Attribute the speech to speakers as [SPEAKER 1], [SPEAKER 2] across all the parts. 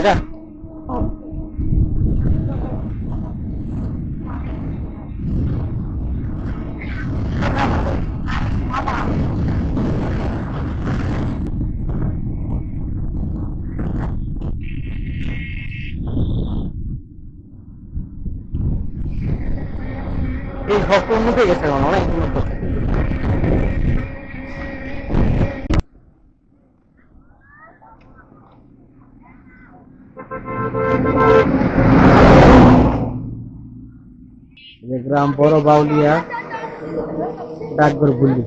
[SPEAKER 1] এটা এই ঘরটা উন্নত হয়ে গেছে এখন অনেক উন্নত। গ্রাম বড় বাউলিয়া ডাকঘর বুল্লি।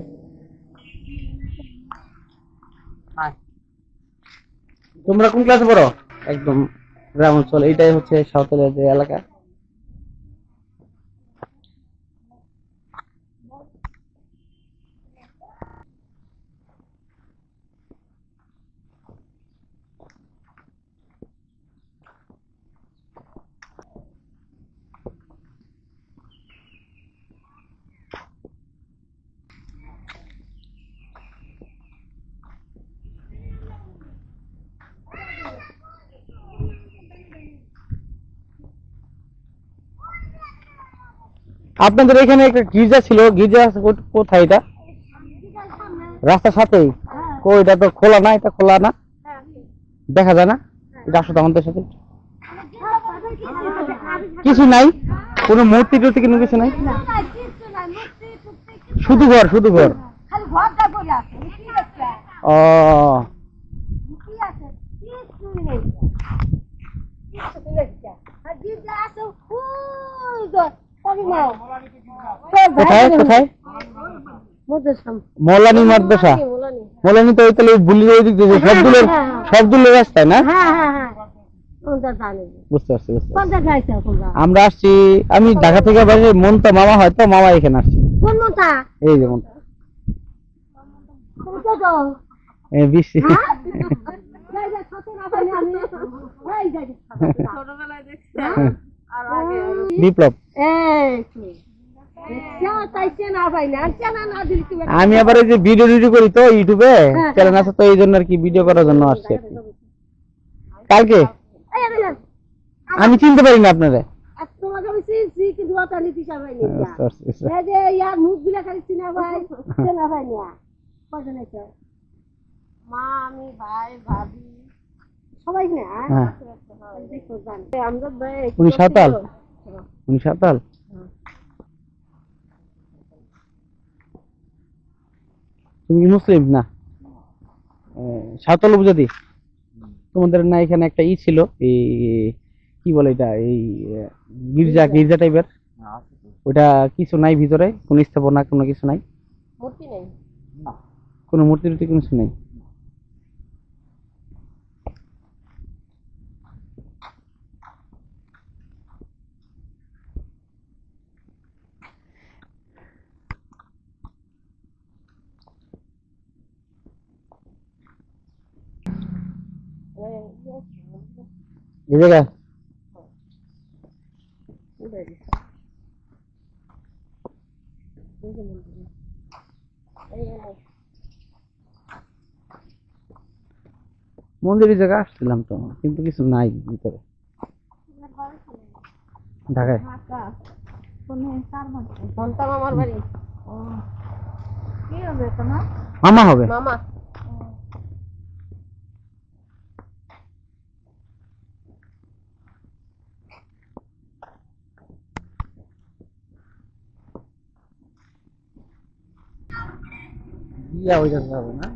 [SPEAKER 1] তোমরা কোন ক্লাসে পড়ো? একদম গ্রাম অঞ্চল, এইটাই হচ্ছে সাঁওতালের যে এলাকা। আপনাদের এখানে একটা গির্জা ছিল, গির্জা কোথায় এটা? রাস্তার সাথেই? কই এটা তো খোলা না, এটা খোলা না, দেখা যায় না। এটা আসো তো আমাদের সাথে। কিছু নাই, কোনো মূর্তি টুর্তি কোনো কিছু নাই, শুধু ঘর, শুধু ঘর। ও কোথায় কোথায়? মৌলানি মাদ্রাসা। মৌলানি তো ওই তাহলে বুলির ওই দিক দিয়ে সবদুলের, সবদুলের রাস্তায় না? বুঝতে পারছি, বুঝতে পারছি। আমরা আসছি, আমি ঢাকা থেকে বাইরে, মনতা মামা হয়তো, মামা এখানে আসছি। এই যে মনতা বিসি বিপ্লব। আমি আবার এই যে ভিডিও টিডিও করি তো ইউটিউবে চ্যানেল আছে, তো এই জন্য আর কি ভিডিও করার জন্য আসছি আর কি। কালকে আমি চিনতে পারি না আপনারে। উনি সাঁওতাল? উনি সাঁওতাল? তুমি মুসলিম না? সাঁওতাল উপজাতি? তোমাদের না এখানে একটা ই ছিল, এই কি বলে এটা, এই গির্জা, গির্জা টাইপের, ওটা কিছু নাই ভিতরে? কোন স্থাপনা কোনো কিছু নাই? মূর্তি নেই, কোনো মূর্তি টুর্তি কোনো কিছু নাই? এই জায়গা মন্দিরের জায়গা আসছিলাম তো, কিন্তু কিছু নাই ভিতরে। ঢাকায় মামা হবে। মামা বিয়া হয়ে যেতে হবে না?